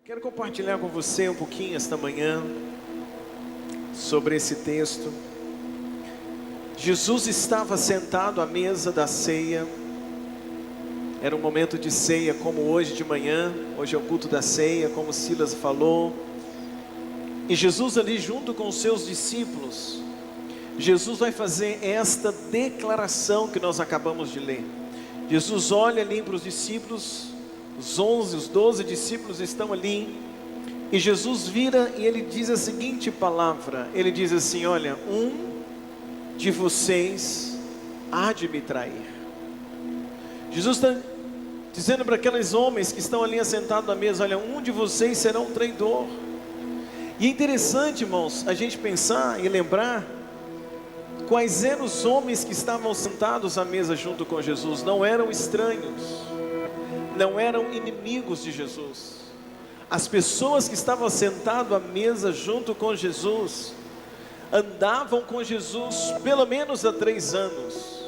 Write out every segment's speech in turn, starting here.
Quero compartilhar com você um pouquinho esta manhã sobre esse texto. Jesus estava sentado à mesa da ceia. Era um momento de ceia como hoje de manhã. Hoje é o culto da ceia, como Silas falou. E Jesus ali junto com os seus discípulos, Jesus vai fazer esta declaração que nós acabamos de ler. Jesus olha ali para os discípulos, os 12 discípulos estão ali, e Jesus vira e ele diz a seguinte palavra, ele diz assim: olha, um de vocês há de me trair. Jesus está dizendo para aqueles homens que estão ali assentados à mesa: olha, um de vocês será um traidor. E é interessante, irmãos, a gente pensar e lembrar quais eram os homens que estavam sentados à mesa junto com Jesus. Não eram estranhos, não eram inimigos de Jesus. As pessoas que estavam sentadas à mesa junto com Jesus andavam com Jesus pelo menos há 3 anos.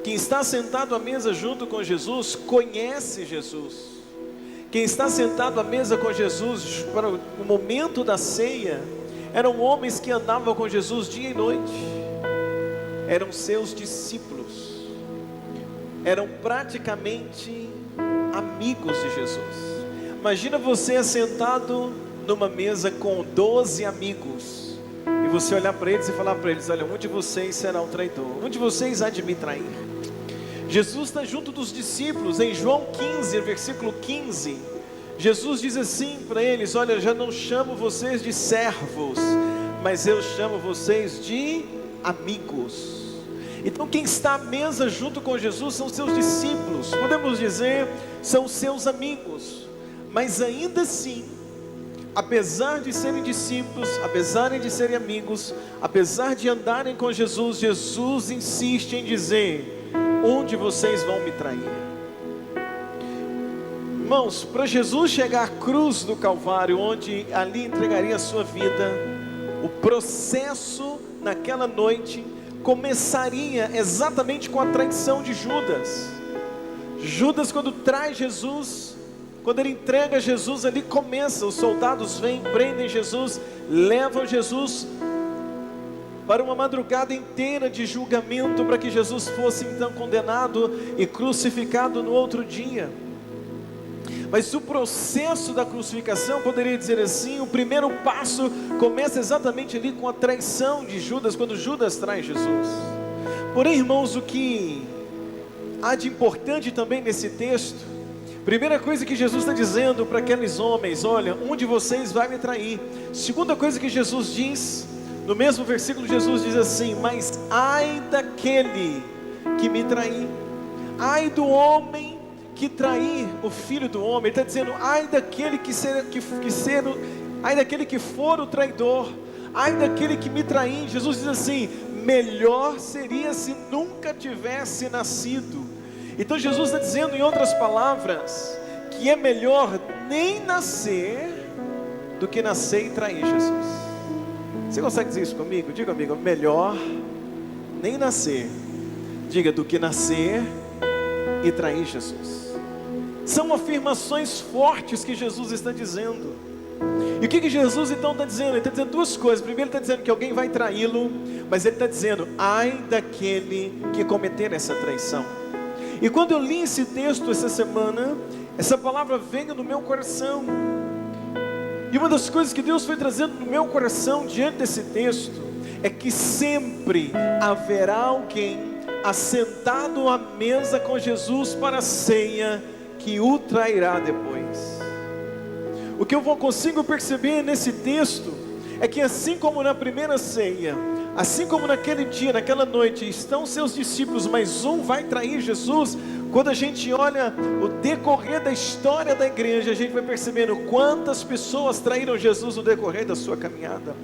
Quem está sentado à mesa junto com Jesus conhece Jesus. Quem está sentado à mesa com Jesus para o momento da ceia eram homens que andavam com Jesus dia e noite. Eram seus discípulos. Eram praticamente amigos de Jesus. Imagina você sentado numa mesa com 12 amigos e você olhar para eles e falar para eles: olha, um de vocês será um traidor, um de vocês há de me trair. Jesus está junto dos discípulos. Em João 15, versículo 15, Jesus diz assim para eles: olha, eu já não chamo vocês de servos, mas eu chamo vocês de amigos. Então quem está à mesa junto com Jesus são seus discípulos, podemos dizer, são seus amigos. Mas ainda assim, apesar de serem discípulos, apesar de serem amigos, apesar de andarem com Jesus, Jesus insiste em dizer: um de vocês vão me trair. Irmãos, para Jesus chegar à cruz do Calvário, onde ali entregaria a sua vida, o processo naquela noite começaria exatamente com a traição de Judas. Judas, quando traz Jesus, quando ele entrega Jesus, ali começa, os soldados vêm, prendem Jesus, levam Jesus para uma madrugada inteira de julgamento, para que Jesus fosse então condenado e crucificado no outro dia. Mas o processo da crucificação, poderia dizer assim, o primeiro passo começa exatamente ali com a traição de Judas, quando Judas traz Jesus. Porém, irmãos, o que há de importante também nesse texto, primeira coisa que Jesus está dizendo para aqueles homens: olha, um de vocês vai me trair. Segunda coisa que Jesus diz, no mesmo versículo, Jesus diz assim: mas ai daquele que me trair, ai do homem que trair o Filho do Homem. Ele está dizendo: ai daquele ai daquele que for o traidor, ai daquele que me trair. Jesus diz assim: melhor seria se nunca tivesse nascido. Então Jesus está dizendo, em outras palavras, que é melhor nem nascer do que nascer e trair Jesus. Você consegue dizer isso comigo? Diga comigo: melhor nem nascer, diga, do que nascer e trair Jesus. São afirmações fortes que Jesus está dizendo. E o que Jesus então está dizendo? Ele está dizendo 2 coisas. Primeiro, ele está dizendo que alguém vai traí-lo, mas ele está dizendo: ai daquele que cometer essa traição. E quando eu li esse texto essa semana, essa palavra veio no meu coração. E uma das coisas que Deus foi trazendo no meu coração diante desse texto é que sempre haverá alguém assentado à mesa com Jesus para a ceia que o trairá depois. O que eu consigo perceber nesse texto é que, assim como na primeira ceia, assim como naquele dia, naquela noite, estão seus discípulos, mas um vai trair Jesus. Quando a gente olha o decorrer da história da igreja, a gente vai percebendo quantas pessoas traíram Jesus no decorrer da sua caminhada.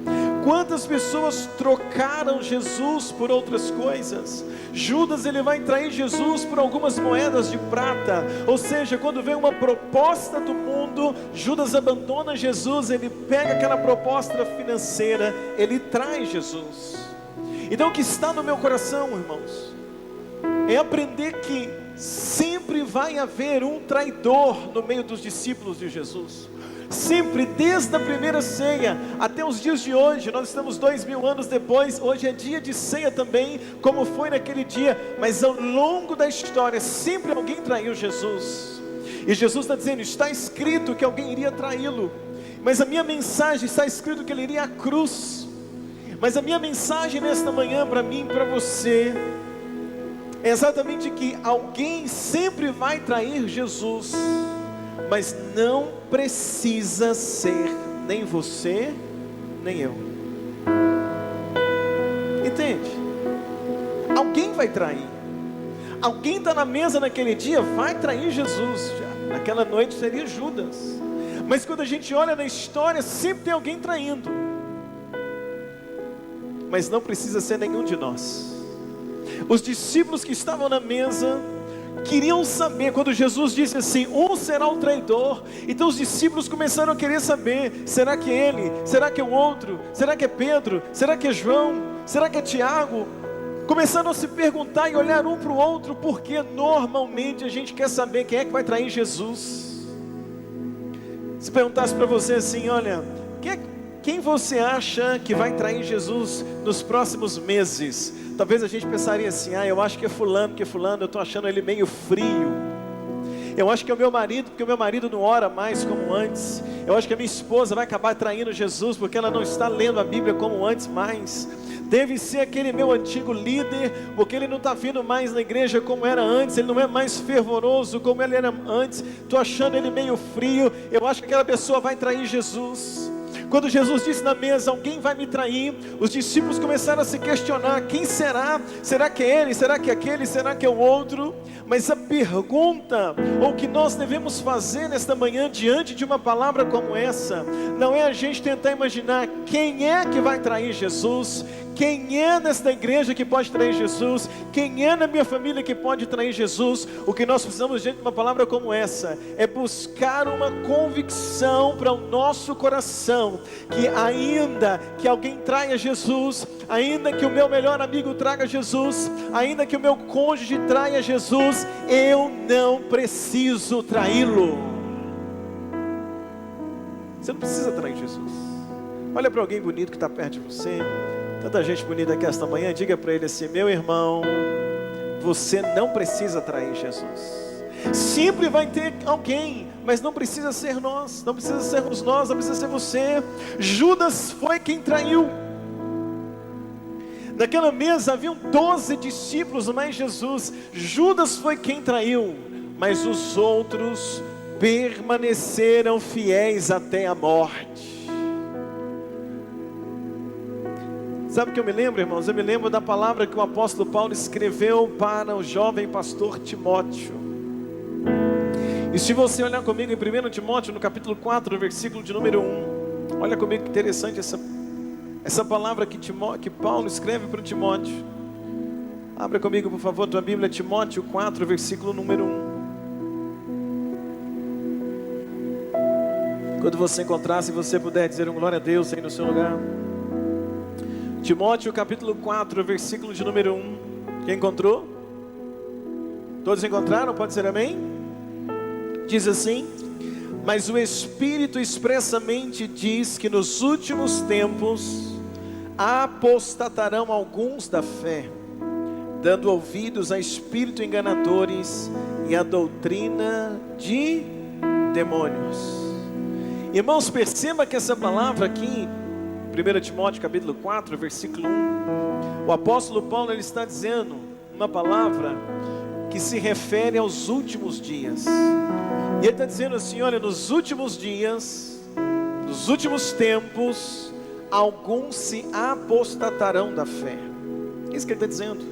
Quantas pessoas trocaram Jesus por outras coisas. Judas, ele vai trair Jesus por algumas moedas de prata. Ou seja, quando vem uma proposta do mundo, Judas abandona Jesus, ele pega aquela proposta financeira, ele trai Jesus. Então o que está no meu coração, irmãos, é aprender que sempre vai haver um traidor no meio dos discípulos de Jesus. Sempre, desde a primeira ceia até os dias de hoje, nós estamos 2000 anos depois, hoje é dia de ceia também, como foi naquele dia, mas ao longo da história, sempre alguém traiu Jesus, e Jesus está dizendo, está escrito que alguém iria traí-lo, mas a minha mensagem, está escrito que ele iria à cruz, mas a minha mensagem nesta manhã para mim e para você, é exatamente que alguém sempre vai trair Jesus, mas não precisa ser nem você, nem eu. Entende? Alguém vai trair. Alguém está na mesa naquele dia, vai trair Jesus. Naquela noite seria Judas. Mas quando a gente olha na história, sempre tem alguém traindo. Mas não precisa ser nenhum de nós. Os discípulos que estavam na mesa queriam saber, quando Jesus disse assim, um será o traidor, então os discípulos começaram a querer saber, será que é ele? Será que é o outro? Será que é Pedro? Será que é João? Será que é Tiago? Começaram a se perguntar e olhar um para o outro, porque normalmente a gente quer saber quem é que vai trair Jesus. Se perguntasse para você assim, olha, quem você acha que vai trair Jesus nos próximos meses? Talvez a gente pensaria assim, eu acho que é fulano, eu estou achando ele meio frio. Eu acho que é o meu marido, porque o meu marido não ora mais como antes. Eu acho que a minha esposa vai acabar traindo Jesus, porque ela não está lendo a Bíblia como antes mais. Deve ser aquele meu antigo líder, porque ele não está vindo mais na igreja como era antes, ele não é mais fervoroso como ele era antes. Estou achando ele meio frio, eu acho que aquela pessoa vai trair Jesus. Quando Jesus disse na mesa, alguém vai me trair, os discípulos começaram a se questionar, quem será? Será que é ele? Será que é aquele? Será que é o outro? Mas a pergunta, ou o que nós devemos fazer nesta manhã, diante de uma palavra como essa, não é a gente tentar imaginar quem é que vai trair Jesus, quem é nesta igreja que pode trair Jesus, quem é na minha família que pode trair Jesus. O que nós precisamos diante de uma palavra como essa, é buscar uma convicção para o nosso coração, que ainda que alguém traia Jesus, ainda que o meu melhor amigo traga Jesus, ainda que o meu cônjuge traia Jesus, eu não preciso traí-lo. Você não precisa trair Jesus. Olha para alguém bonito que está perto de você, tanta gente bonita aqui esta manhã, diga para ele assim, meu irmão, você não precisa trair Jesus. Sempre vai ter alguém, mas não precisa ser nós, não precisa sermos nós, não precisa ser você. Judas foi quem traiu. Naquela mesa haviam 12 discípulos, mais Jesus. Judas foi quem traiu, mas os outros permaneceram fiéis até a morte. Sabe o que eu me lembro, irmãos? Eu me lembro da palavra que o apóstolo Paulo escreveu para o jovem pastor Timóteo. E se você olhar comigo em 1 Timóteo, no capítulo 4, no versículo de número 1, olha comigo que interessante essa palavra que Paulo escreve para o Timóteo. Abra comigo, por favor, tua Bíblia, Timóteo 4, versículo número 1. Quando você encontrar, se você puder dizer um glória a Deus aí no seu lugar. Timóteo capítulo 4, versículo de número 1. Quem encontrou? Todos encontraram? Pode ser amém? Diz assim: mas o Espírito expressamente diz que nos últimos tempos apostatarão alguns da fé, dando ouvidos a espíritos enganadores e a doutrina de demônios. Irmãos, perceba que essa palavra aqui, 1 Timóteo capítulo 4, versículo 1, o apóstolo Paulo ele está dizendo uma palavra que se refere aos últimos dias. E ele está dizendo assim, olha, nos últimos dias, nos últimos tempos, alguns se apostatarão da fé. É isso que ele está dizendo.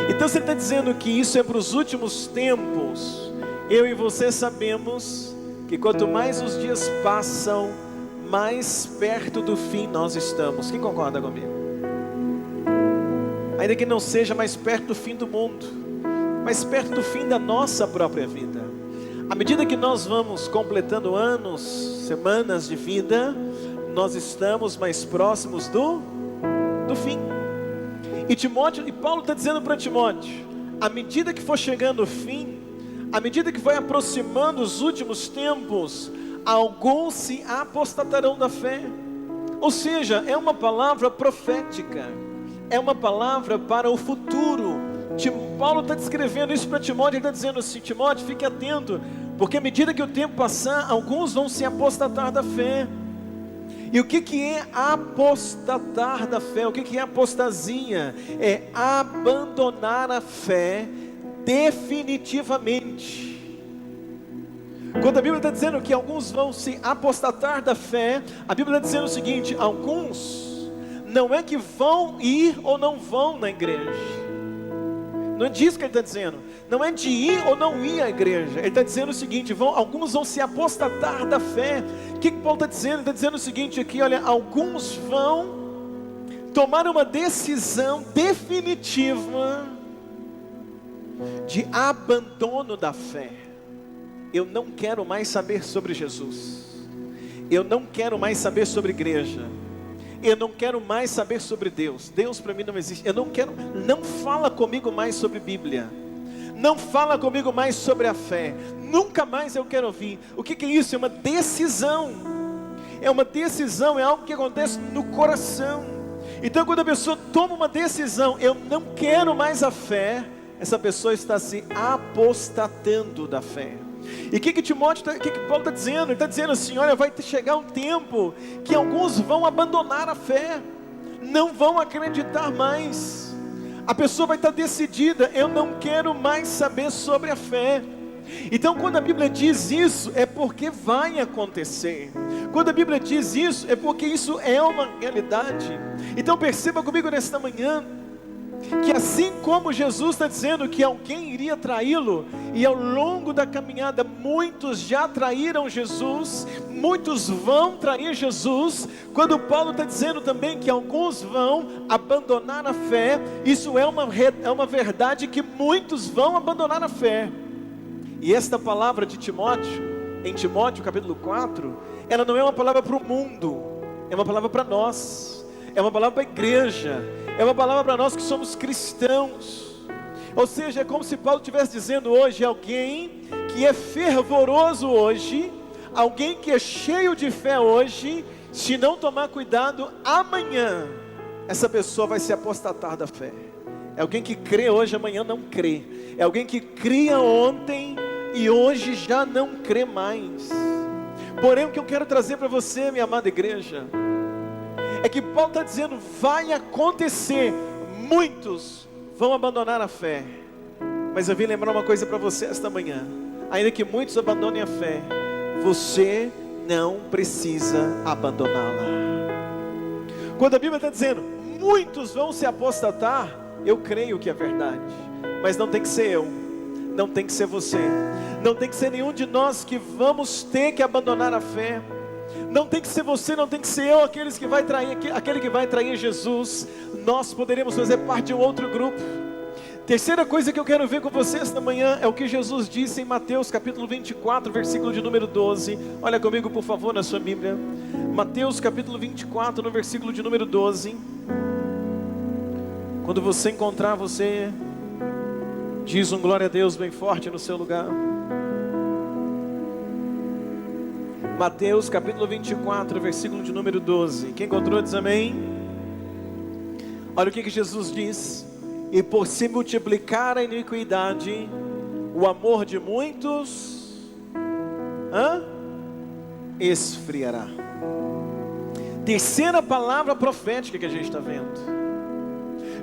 Então se ele está dizendo que isso é para os últimos tempos, eu e você sabemos que quanto mais os dias passam, mais perto do fim nós estamos. Quem concorda comigo? Ainda que não seja mais perto do fim do mundo, mas perto do fim da nossa própria vida. À medida que nós vamos completando anos, semanas de vida, nós estamos mais próximos do fim. E Paulo está dizendo para Timóteo, à medida que for chegando o fim, à medida que vai aproximando os últimos tempos, alguns se apostatarão da fé. Ou seja, é uma palavra profética, é uma palavra para o futuro. Paulo está descrevendo isso para Timóteo. Ele está dizendo assim: Timóteo, fique atento, porque à medida que o tempo passar, alguns vão se apostatar da fé. E o que é apostatar da fé? O que é apostasia? É abandonar a fé definitivamente. Quando a Bíblia está dizendo que alguns vão se apostatar da fé, a Bíblia está dizendo o seguinte: alguns não é que vão ir ou não vão na igreja. Não é disso que ele está dizendo. Não é de ir ou não ir à igreja. Ele está dizendo o seguinte: alguns vão se apostatar da fé. O que Paulo está dizendo? Ele está dizendo o seguinte aqui, olha: alguns vão tomar uma decisão definitiva de abandono da fé. Eu não quero mais saber sobre Jesus. Eu não quero mais saber sobre igreja. Eu não quero mais saber sobre Deus. Deus para mim não existe. Eu não quero. Não fala comigo mais sobre Bíblia. Não fala comigo mais sobre a fé. Nunca mais eu quero ouvir. O que é isso? É uma decisão. É uma decisão, é algo que acontece no coração. Então quando a pessoa toma uma decisão, eu não quero mais a fé, essa pessoa está se apostatando da fé. E o que Paulo está dizendo? Ele está dizendo assim: olha, vai chegar um tempo que alguns vão abandonar a fé, não vão acreditar mais. A pessoa vai estar decidida: eu não quero mais saber sobre a fé. Então quando a Bíblia diz isso, é porque vai acontecer. Quando a Bíblia diz isso, é porque isso é uma realidade. Então perceba comigo nesta manhã, que assim como Jesus está dizendo que alguém iria traí-lo, e ao longo da caminhada muitos já traíram Jesus, muitos vão trair Jesus. Quando Paulo está dizendo também que alguns vão abandonar a fé, isso é uma verdade, que muitos vão abandonar a fé. E esta palavra de Timóteo, em Timóteo capítulo 4, ela não é uma palavra para o mundo, é uma palavra para nós, é uma palavra para a igreja, é uma palavra para nós que somos cristãos. Ou seja, é como se Paulo estivesse dizendo hoje: alguém que é fervoroso hoje, alguém que é cheio de fé hoje, se não tomar cuidado, amanhã essa pessoa vai se apostatar da fé. É alguém que crê hoje, amanhã não crê. É alguém que cria ontem e hoje já não crê mais. Porém, o que eu quero trazer para você, minha amada igreja, é que Paulo está dizendo: vai acontecer, muitos vão abandonar a fé. Mas eu vim lembrar uma coisa para você esta manhã: ainda que muitos abandonem a fé, você não precisa abandoná-la. Quando a Bíblia está dizendo muitos vão se apostatar, eu creio que é verdade, mas não tem que ser eu, não tem que ser você, não tem que ser nenhum de nós que vamos ter que abandonar a fé. Não tem que ser você, não tem que ser eu, aquele que vai trair Jesus. Nós poderemos fazer parte de um outro grupo. Terceira coisa que eu quero ver com você esta manhã é o que Jesus disse em Mateus capítulo 24, versículo de número 12. Olha comigo por favor na sua Bíblia. Mateus capítulo 24, no versículo de número 12. Quando você encontrar, você diz um glória a Deus bem forte no seu lugar. Mateus capítulo 24, versículo de número 12. Quem encontrou diz amém. Olha o que Jesus diz: e por se multiplicar a iniquidade, o amor de muitos esfriará. Terceira palavra profética que a gente está vendo.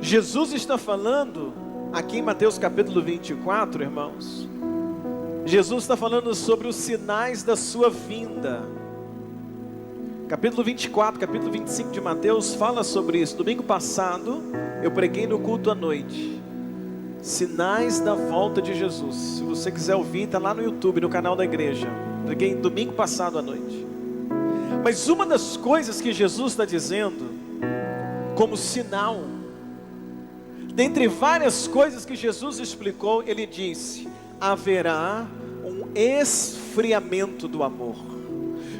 Jesus está falando aqui em Mateus capítulo 24, irmãos. Jesus está falando sobre os sinais da sua vinda. Capítulo 24, capítulo 25 de Mateus fala sobre isso. Domingo passado eu preguei no culto à noite, sinais da volta de Jesus. Se você quiser ouvir, está lá no YouTube, no canal da igreja. Preguei domingo passado à noite. Mas uma das coisas que Jesus está dizendo como sinal, dentre várias coisas que Jesus explicou, ele disse: haverá um esfriamento do amor.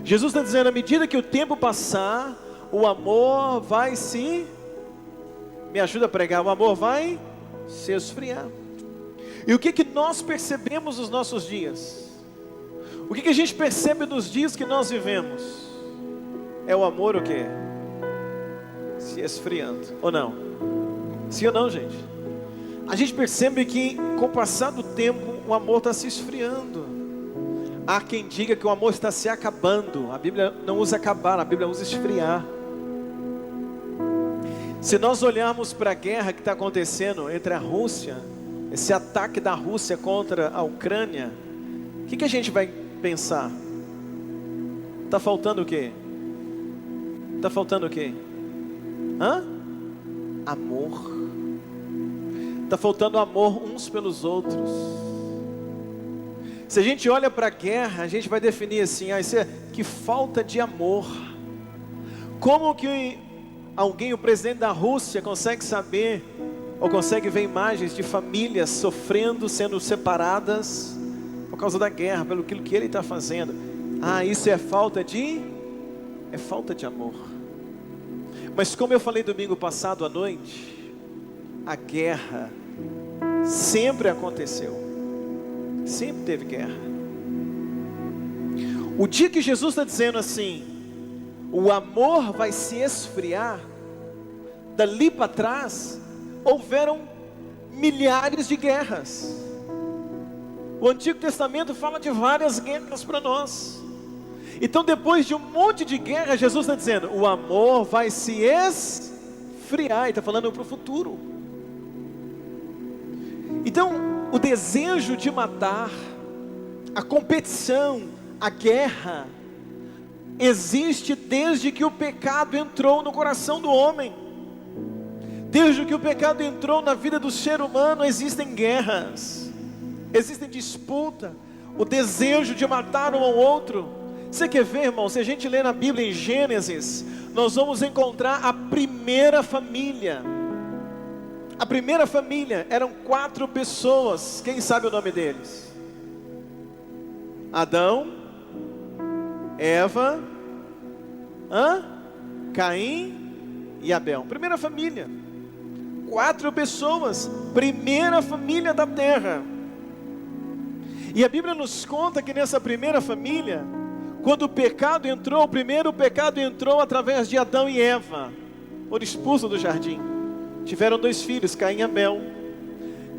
Jesus está dizendo: à medida que o tempo passar, o amor vai se... Me ajuda a pregar. O amor vai se esfriar. E o que nós percebemos nos nossos dias? O que a gente percebe nos dias que nós vivemos? É o amor o quê? Se esfriando, ou não? Sim ou não, gente? A gente percebe que com o passar do tempo o amor está se esfriando. Há quem diga que o amor está se acabando. A Bíblia não usa acabar, a Bíblia usa esfriar. Se nós olharmos para a guerra que está acontecendo entre a Rússia, esse ataque da Rússia contra a Ucrânia, o que a gente vai pensar? Está faltando o quê? Está faltando o quê? Amor. Está faltando amor uns pelos outros. Se a gente olha para a guerra, a gente vai definir assim, isso é que falta de amor. Como que alguém, o presidente da Rússia, consegue saber, ou consegue ver imagens de famílias sofrendo, sendo separadas, por causa da guerra, pelo que ele está fazendo? Isso é falta de amor. Mas como eu falei domingo passado à noite, a guerra sempre aconteceu. Sempre teve guerra. O dia que Jesus está dizendo assim, o amor vai se esfriar, dali para trás, houveram milhares de guerras. O Antigo Testamento fala de várias guerras para nós. Então depois de um monte de guerra, Jesus está dizendo, o amor vai se esfriar, e está falando para o futuro. Então, o desejo de matar, a competição, a guerra, existe desde que o pecado entrou no coração do homem. Desde que o pecado entrou na vida do ser humano, existem guerras, existem disputa, o desejo de matar um ao outro. Você quer ver, irmão? Se a gente ler na Bíblia em Gênesis, nós vamos encontrar a primeira família. A primeira família eram 4 pessoas. Quem sabe o nome deles? Adão, Eva, Caim e Abel. Primeira família. 4 pessoas. Primeira família da terra. E a Bíblia nos conta que nessa primeira família, quando o pecado entrou, primeiro o pecado entrou através de Adão e Eva, foram expulsos do jardim. Tiveram 2 filhos, Caim e Abel.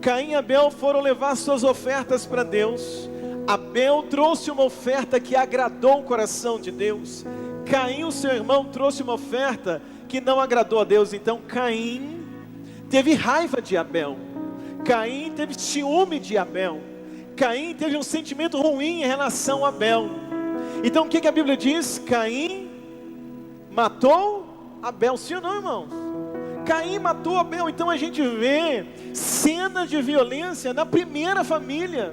Caim e Abel foram levar suas ofertas para Deus. Abel trouxe uma oferta que agradou o coração de Deus. Caim, o seu irmão, trouxe uma oferta que não agradou a Deus. Então Caim teve raiva de Abel. Caim teve ciúme de Abel. Caim teve um sentimento ruim em relação a Abel. Então o que a Bíblia diz? Caim matou Abel. Sim ou não, irmãos? Caim matou Abel. Então a gente vê cenas de violência na primeira família.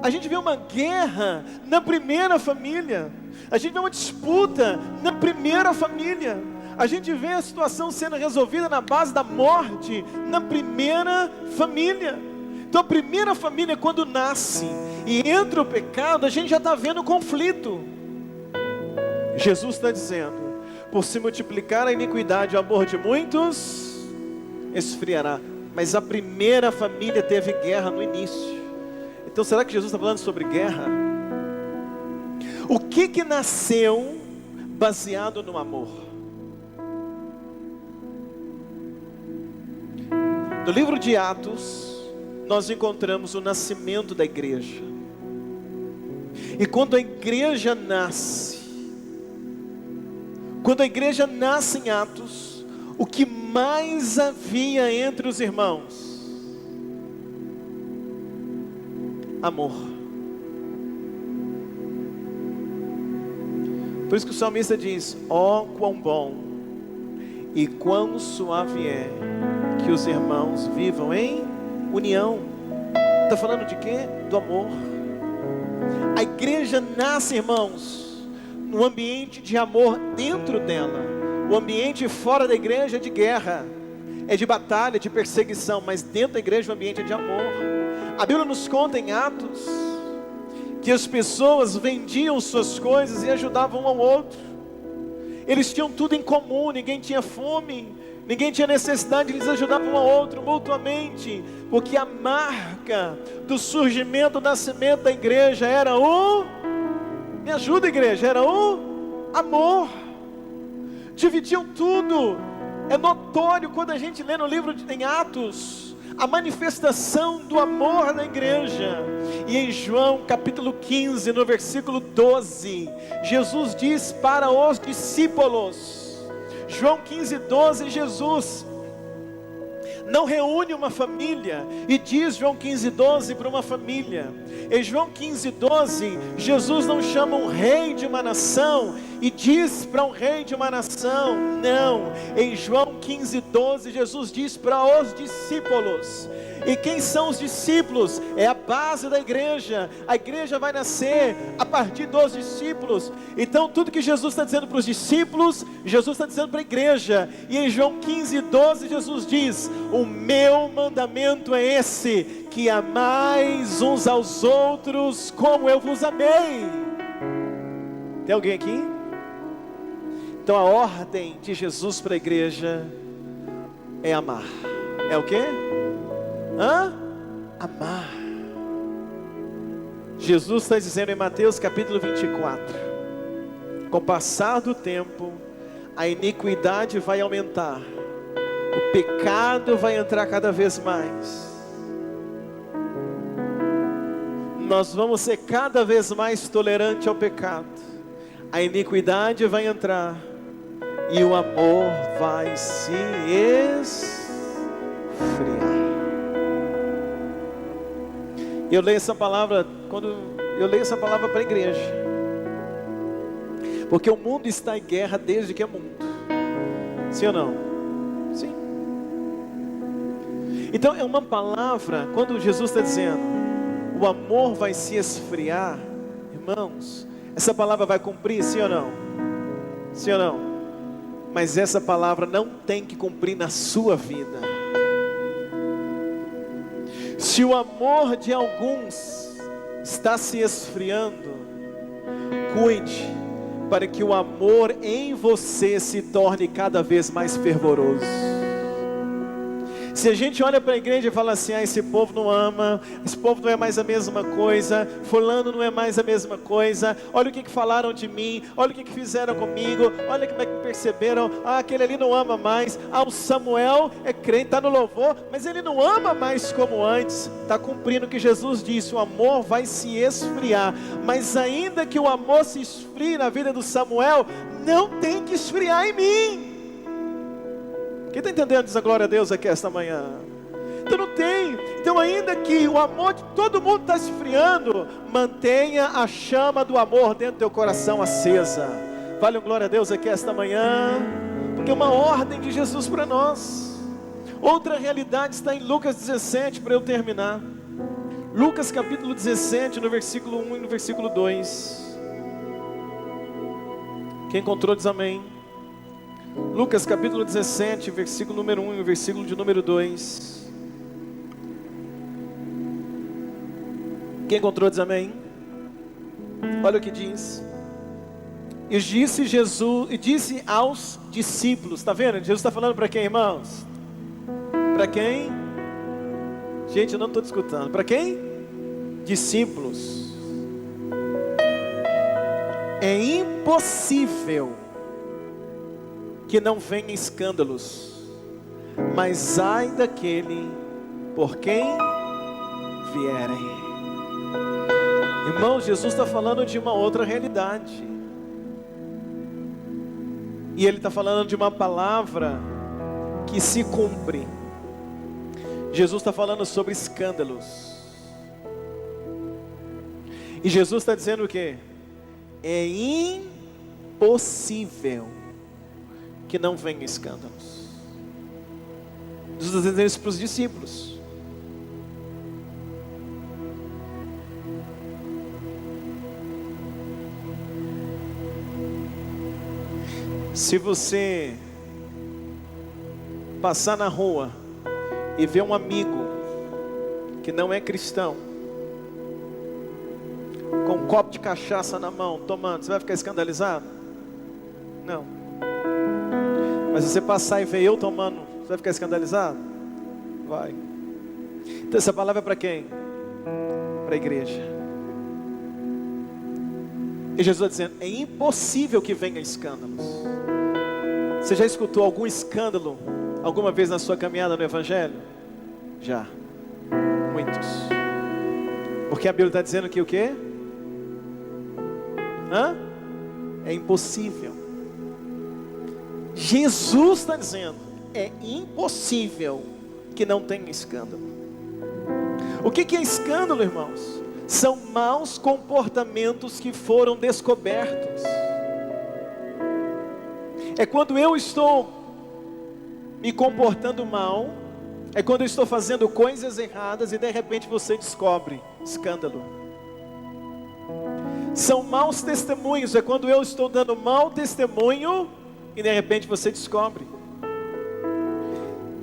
A gente vê uma guerra na primeira família. A gente vê uma disputa na primeira família. A gente vê a situação sendo resolvida na base da morte na primeira família. Então a primeira família, quando nasce e entra o pecado, a gente já está vendo conflito. Jesus está dizendo, por se multiplicar a iniquidade, o amor de muitos esfriará. Mas a primeira família teve guerra no início. Então será que Jesus está falando sobre guerra? O que nasceu baseado no amor? No livro de Atos, nós encontramos o nascimento da igreja. E quando a igreja nasce, em Atos, o que mais havia entre os irmãos? Amor. Por isso que o salmista diz, ó quão bom e quão suave é que os irmãos vivam em união. Está falando de quê? Do amor. A igreja nasce, irmãos, num ambiente de amor dentro dela. O ambiente fora da igreja é de guerra, é de batalha, de perseguição, mas dentro da igreja o ambiente é de amor. A Bíblia nos conta em Atos que as pessoas vendiam suas coisas e ajudavam um ao outro. Eles tinham tudo em comum, ninguém tinha fome, Ninguém tinha necessidade de eles ajudar um ao outro mutuamente, porque a marca do surgimento, do nascimento da igreja era o... Me ajuda, igreja, era o amor. Dividiam tudo. É notório quando a gente lê no livro em Atos a manifestação do amor na igreja. E em João capítulo 15, no versículo 12, Jesus diz para os discípulos, João 15, 12, Jesus não reúne uma família e diz João 15, 12 para uma família. Em João 15, 12, Jesus não chama um rei de uma nação e diz para um rei de uma nação, não. Em João 15, 12, Jesus diz para os discípulos. E quem são os discípulos? É a base da igreja. A igreja vai nascer a partir dos discípulos. Então tudo que Jesus está dizendo para os discípulos, Jesus está dizendo para a igreja. E em João 15, 12, Jesus diz: o meu mandamento é esse, que amais uns aos outros como eu vos amei. Tem alguém aqui? Então a ordem de Jesus para a igreja é amar. É o quê? Amar. Jesus está dizendo em Mateus capítulo 24: com o passar do tempo, a iniquidade vai aumentar, o pecado vai entrar cada vez mais, nós vamos ser cada vez mais tolerantes ao pecado, a iniquidade vai entrar e o amor vai se esfriar. Eu leio essa palavra, quando eu leio essa palavra para a igreja, porque o mundo está em guerra desde que é mundo. Sim ou não? Sim. Então é uma palavra, quando Jesus está dizendo o amor vai se esfriar, irmãos, essa palavra vai cumprir, sim ou não? Sim ou não? Mas essa palavra não tem que cumprir na sua vida. Se o amor de alguns está se esfriando, cuide para que o amor em você se torne cada vez mais fervoroso. Se a gente olha para a igreja e fala assim: esse povo não ama, esse povo não é mais a mesma coisa, fulano não é mais a mesma coisa, olha o que falaram de mim, olha o que fizeram comigo, olha como é que perceberam, aquele ali não ama mais, o Samuel é crente, está no louvor, mas ele não ama mais como antes. Está cumprindo o que Jesus disse: o amor vai se esfriar. Mas ainda que o amor se esfrie na vida do Samuel, não tem que esfriar em mim. Quem está entendendo? Diz a glória a Deus aqui esta manhã. Então não tem. Então ainda que o amor de todo mundo está esfriando, mantenha a chama do amor dentro do teu coração acesa. Vale um glória a Deus aqui esta manhã, porque é uma ordem de Jesus para nós. Outra realidade está em Lucas 17, para eu terminar. Lucas capítulo 17, no versículo 1 e no versículo 2. Quem encontrou diz amém. Lucas capítulo 17, versículo número 1 e o versículo de número 2. Quem encontrou diz amém. Olha o que diz. E disse Jesus, e disse aos discípulos. Está vendo? Jesus está falando para quem, irmãos? Para quem? Gente, eu não estou escutando. Para quem? Discípulos. É impossível que não venha escândalos, mas ai daquele por quem vierem. Irmãos, Jesus está falando de uma outra realidade, e Ele está falando de uma palavra que se cumpre. Jesus está falando sobre escândalos, e Jesus está dizendo o quê? É impossível que não venha escândalos. Jesus está dizendo isso para os discípulos. Se você passar na rua e ver um amigo que não é cristão, com um copo de cachaça na mão, tomando, você vai ficar escandalizado? Não. Mas se você passar e ver eu tomando, você vai ficar escandalizado? Vai. Então essa palavra é para quem? Para a igreja. E Jesus está dizendo, é impossível que venha escândalos. Você já escutou algum escândalo alguma vez na sua caminhada no Evangelho? Já. Muitos. Porque a Bíblia está dizendo que o quê? É impossível. Jesus está dizendo, é impossível que não tenha escândalo. O que é escândalo, irmãos? São maus comportamentos que foram descobertos. É quando eu estou me comportando mal, é quando eu estou fazendo coisas erradas e de repente você descobre. Escândalo. São maus testemunhos, é quando eu estou dando mau testemunho e de repente você descobre.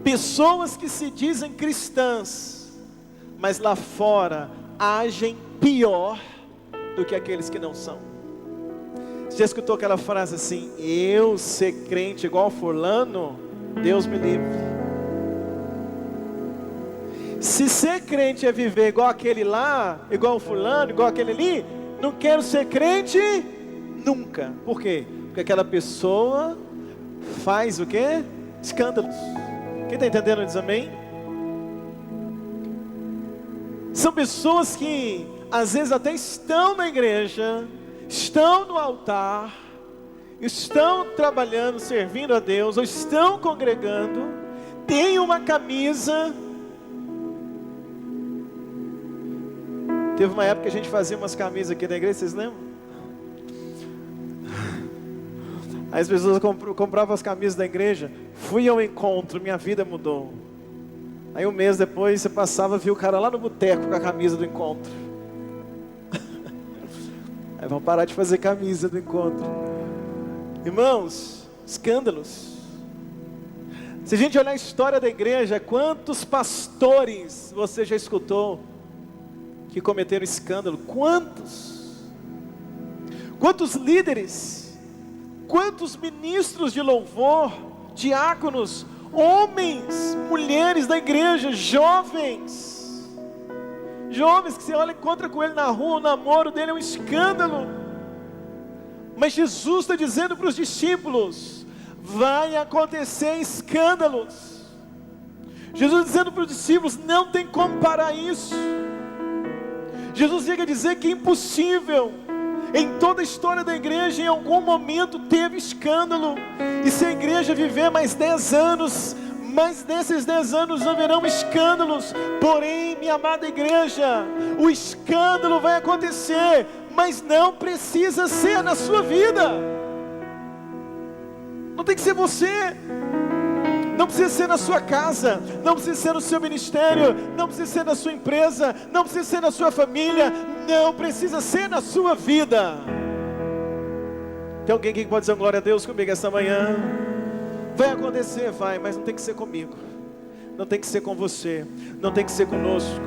Pessoas que se dizem cristãs, mas lá fora agem pior do que aqueles que não são. Você já escutou aquela frase assim, eu ser crente igual fulano? Deus me livre. Se ser crente é viver igual aquele lá, igual fulano, igual aquele ali, não quero ser crente nunca. Por quê? Porque aquela pessoa faz o quê? Escândalos. Quem está entendendo diz amém? São pessoas que às vezes até estão na igreja, estão no altar, estão trabalhando, servindo a Deus, ou estão congregando, têm uma camisa. Teve uma época que a gente fazia umas camisas aqui na igreja, vocês lembram? Aí as pessoas compravam as camisas da igreja. Fui ao encontro, minha vida mudou. Aí um mês depois você passava, viu o cara lá no boteco com a camisa do encontro. Aí vamos parar de fazer camisa do encontro. Irmãos, escândalos. Se a gente olhar a história da igreja, quantos pastores você já escutou que cometeram escândalo? Quantos? Quantos líderes? Quantos ministros de louvor, diáconos, homens, mulheres da igreja, jovens que você olha e encontra com ele na rua, o namoro dele é um escândalo. Mas Jesus está dizendo para os discípulos, vai acontecer escândalos. Jesus dizendo para os discípulos, não tem como parar isso. Jesus chega a dizer que é impossível. Em toda a história da igreja, em algum momento teve escândalo. E se a igreja viver mais 10 anos, mas nesses 10 anos haverão escândalos. Porém, minha amada igreja, o escândalo vai acontecer, mas não precisa ser na sua vida. Não tem que ser você. Não precisa ser na sua casa, não precisa ser no seu ministério, não precisa ser na sua empresa, não precisa ser na sua família, não precisa ser na sua vida. Tem alguém que pode dizer glória a Deus comigo esta manhã? Vai acontecer, vai, mas não tem que ser comigo, não tem que ser com você, não tem que ser conosco.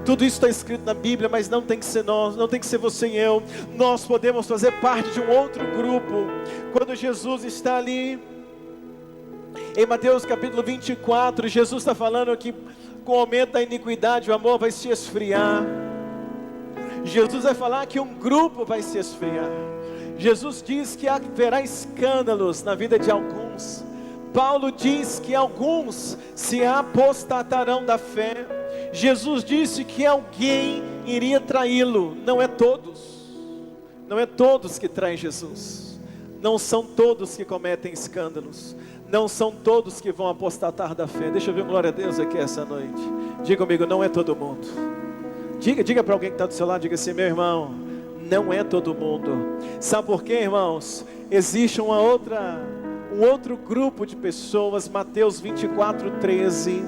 Tudo isso está escrito na Bíblia, mas não tem que ser nós, não tem que ser você e eu. Nós podemos fazer parte de um outro grupo. Quando Jesus está ali em Mateus capítulo 24, Jesus está falando que com o aumento da iniquidade o amor vai se esfriar. Jesus vai falar que um grupo vai se esfriar. Jesus diz que haverá escândalos na vida de alguns. Paulo diz que alguns se apostatarão da fé. Jesus disse que alguém iria traí-lo. Não é todos. Não é todos que traem Jesus. Não são todos que cometem escândalos. Não são todos que vão apostatar da fé. Deixa eu ver glória a Deus aqui essa noite. Diga comigo, não é todo mundo. Diga para alguém que está do seu lado, diga assim, meu irmão, não é todo mundo. Sabe por quê, irmãos? Existe um outro grupo de pessoas, Mateus 24, 13.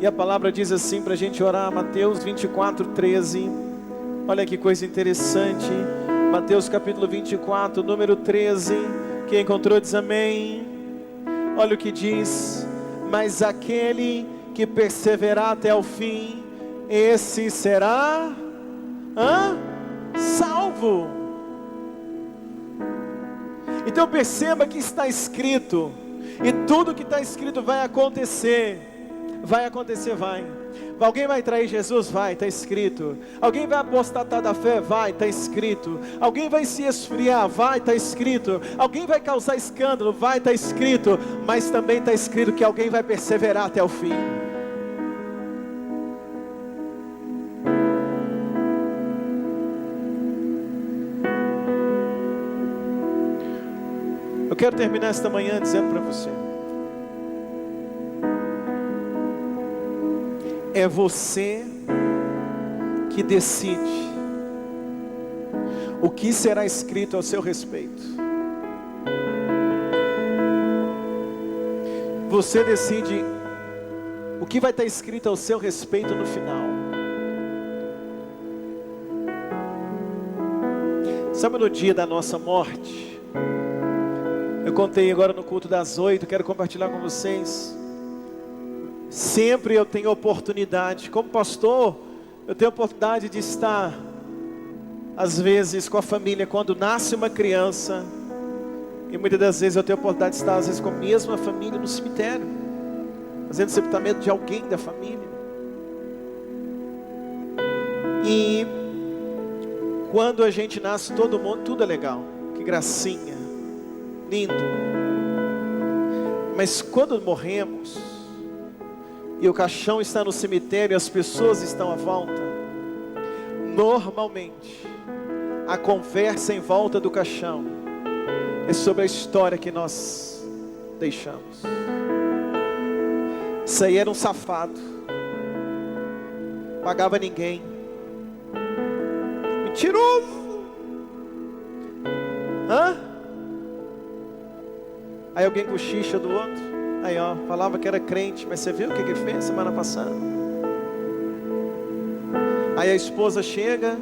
E a palavra diz assim para a gente orar, Mateus 24, 13. Olha que coisa interessante. Mateus capítulo 24, número 13. Quem encontrou diz amém. Olha o que diz, mas aquele que perseverar até o fim, esse será salvo. Então perceba que está escrito E tudo que está escrito vai acontecer. Vai acontecer, vai. Alguém vai trair Jesus? Vai, está escrito. Alguém vai apostatar da fé? Vai, está escrito. Alguém vai se esfriar? Vai, está escrito. Alguém vai causar escândalo? Vai, está escrito. Mas também está escrito que alguém vai perseverar até o fim. Eu quero terminar esta manhã dizendo para você: é você que decide o que será escrito ao seu respeito. Você decide o que vai estar escrito ao seu respeito no final. Sabe, no dia da nossa morte, eu contei agora no culto das 8, quero compartilhar com vocês. Sempre eu tenho oportunidade, como pastor, eu tenho oportunidade de estar, às vezes, com a família, quando nasce uma criança. E muitas das vezes eu tenho oportunidade de estar, às vezes, com a mesma família no cemitério, fazendo sepultamento de alguém da família. E quando a gente nasce, todo mundo, tudo é legal, que gracinha, lindo. Mas quando morremos, e o caixão está no cemitério e as pessoas estão à volta, normalmente a conversa em volta do caixão é sobre a história que nós deixamos. Isso aí era um safado, pagava ninguém, mentiroso. Aí alguém cochicha do outro. Aí ó, falava que era crente, mas você viu o que ele fez semana passada? Aí a esposa chega,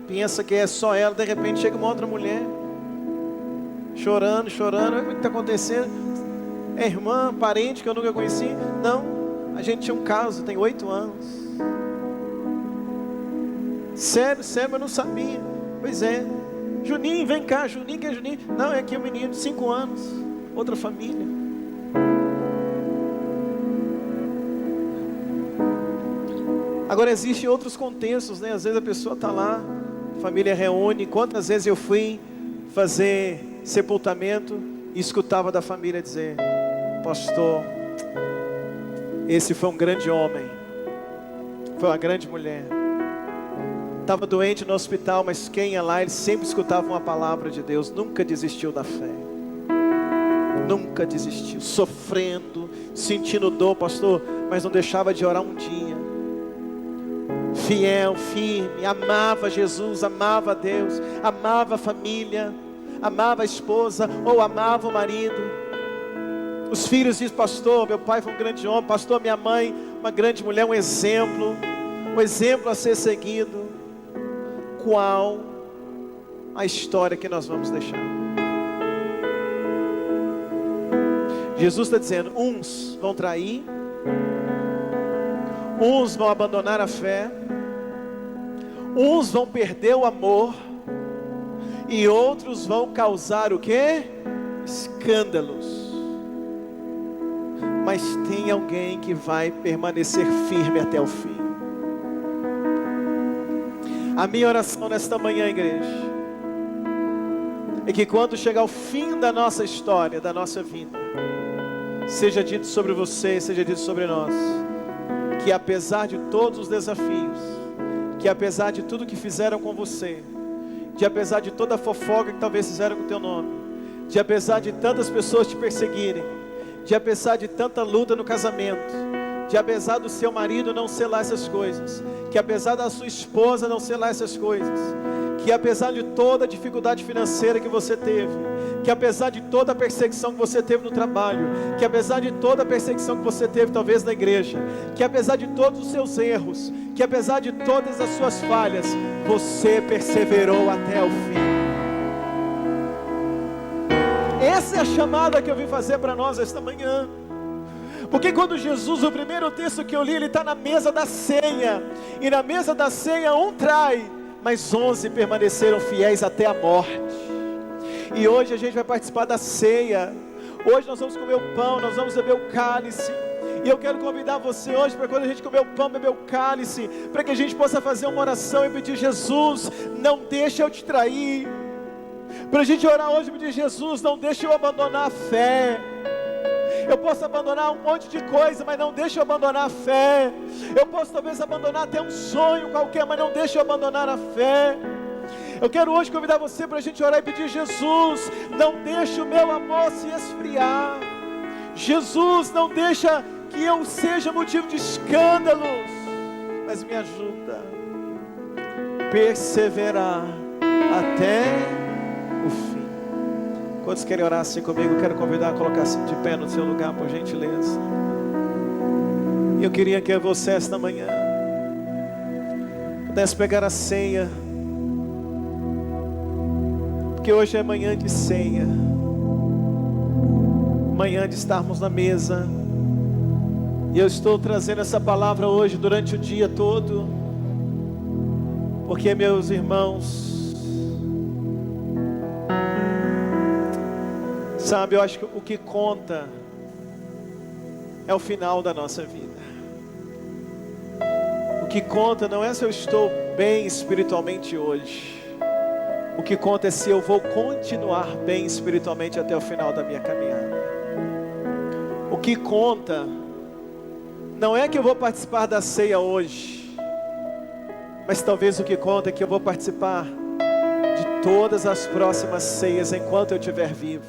pensa que é só ela, de repente chega uma outra mulher, chorando, chorando. O que está acontecendo? É irmã, parente que eu nunca conheci? Não, a gente tinha um caso, tem 8 anos. Sério, eu não sabia. Pois é. Juninho, vem cá. Juninho, que é Juninho? Não, é aqui o menino, 5 anos, outra família. Agora existem outros contextos, né? Às vezes a pessoa está lá, a família reúne. Quantas vezes eu fui fazer sepultamento e escutava da família dizer: pastor, esse foi um grande homem, foi uma grande mulher, estava doente no hospital, mas quem ia lá, ele sempre escutava uma palavra de Deus, nunca desistiu da fé, nunca desistiu, sofrendo, sentindo dor, pastor, mas não deixava de orar um dia. Fiel, firme, amava Jesus, amava a Deus, amava a família, amava a esposa ou amava o marido. Os filhos dizem: pastor, meu pai foi um grande homem, pastor, minha mãe, uma grande mulher, um exemplo a ser seguido. Qual a história que nós vamos deixar? Jesus está dizendo: uns vão trair, uns vão abandonar a fé, uns vão perder o amor, e outros vão causar o quê? Escândalos. Mas tem alguém que vai permanecer firme até o fim. A minha oração nesta manhã, igreja, é que quando chegar o fim da nossa história, da nossa vida, seja dito sobre você, seja dito sobre nós, que apesar de todos os desafios, que apesar de tudo que fizeram com você, de apesar de toda a fofoca que talvez fizeram com o teu nome, de apesar de tantas pessoas te perseguirem, de apesar de tanta luta no casamento, de apesar do seu marido não selar essas coisas, que apesar da sua esposa não selar essas coisas, que apesar de toda a dificuldade financeira que você teve, que apesar de toda a perseguição que você teve no trabalho, que apesar de toda a perseguição que você teve talvez na igreja, que apesar de todos os seus erros, que apesar de todas as suas falhas, você perseverou até o fim. Essa é a chamada que eu vim fazer para nós esta manhã. Porque quando Jesus, o primeiro texto que eu li, ele está na mesa da ceia, e na mesa da ceia um trai, mas 11 permaneceram fiéis até a morte. E hoje a gente vai participar da ceia, Hoje nós vamos comer o pão, nós vamos beber o cálice. E eu quero convidar você hoje para quando a gente comer o pão, beber o cálice, para que a gente possa fazer uma oração e pedir: Jesus, não deixa eu te trair. Para a gente orar hoje e pedir: Jesus, não deixa eu abandonar a fé. Eu posso abandonar um monte de coisa, mas não deixa eu abandonar a fé. Eu posso talvez abandonar até um sonho qualquer, mas não deixa eu abandonar a fé. Eu quero hoje convidar você para a gente orar e pedir: Jesus, não deixa o meu amor se esfriar. Jesus, não deixa que eu seja motivo de escândalos, mas me ajuda a perseverar até o fim. Quantos querem orar assim comigo? Eu quero convidar a colocar-se de pé no seu lugar, por gentileza. E eu queria que você esta manhã pudesse pegar a ceia, porque hoje é manhã de ceia, manhã de estarmos na mesa. E eu estou trazendo essa palavra hoje durante o dia todo, porque, meus irmãos, sabe, eu acho que o que conta é o final da nossa vida. O que conta não é se eu estou bem espiritualmente hoje. O que conta é se eu vou continuar bem espiritualmente até o final da minha caminhada. O que conta não é que eu vou participar da ceia hoje, mas talvez o que conta é que eu vou participar de todas as próximas ceias enquanto eu estiver vivo.